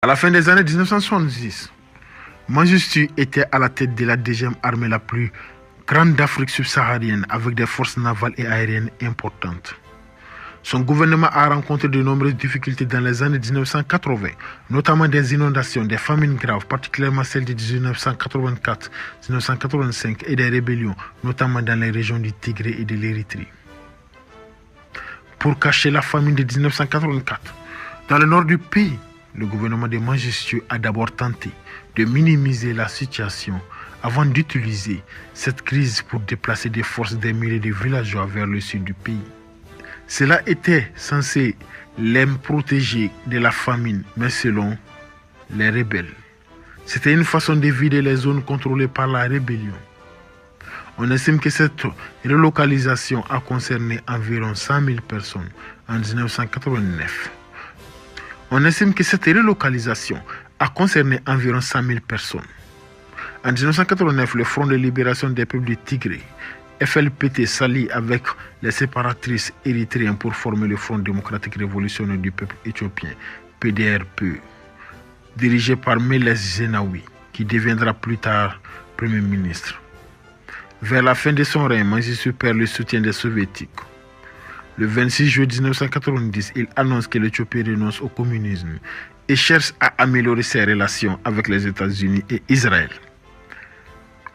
À la fin des années 1970, Mengistu était à la tête de la deuxième armée la plus grande d'Afrique subsaharienne avec des forces navales et aériennes importantes. Son gouvernement a rencontré de nombreuses difficultés dans les années 1980, notamment des inondations, des famines graves, particulièrement celles de 1984-1985 et des rébellions, notamment dans les régions du Tigré et de l'Érythrée. Pour cacher la famine de 1984, dans le nord du pays, le gouvernement de Mengistu a d'abord tenté de minimiser la situation avant d'utiliser cette crise pour déplacer des forces des milliers de villageois vers le sud du pays. Cela était censé les protéger de la famine, mais selon les rebelles, c'était une façon de vider les zones contrôlées par la rébellion. On estime que cette relocalisation a concerné environ 100 000 personnes en 1989. En 1989, le Front de libération des peuples du Tigré, FLPT, s'allie avec les séparatrices érythréens pour former le Front démocratique révolutionnaire du peuple éthiopien, PDRPE, dirigé par Meles Zenawi, qui deviendra plus tard Premier ministre. Vers la fin de son règne, Mengistu perd le soutien des soviétiques. Le 26 juillet 1990, il annonce que l'Éthiopie renonce au communisme et cherche à améliorer ses relations avec les États-Unis et Israël.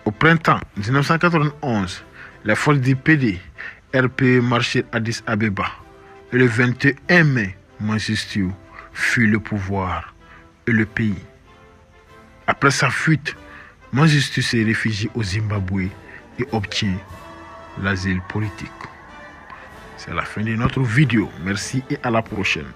Au printemps 1991, les forces du PDRPE marchaient à Addis Abeba et le 21 mai, Mengistu fuit le pouvoir et le pays. Après sa fuite, Mengistu se réfugie au Zimbabwe et obtient l'asile politique. C'est la fin de notre vidéo. Merci et à la prochaine.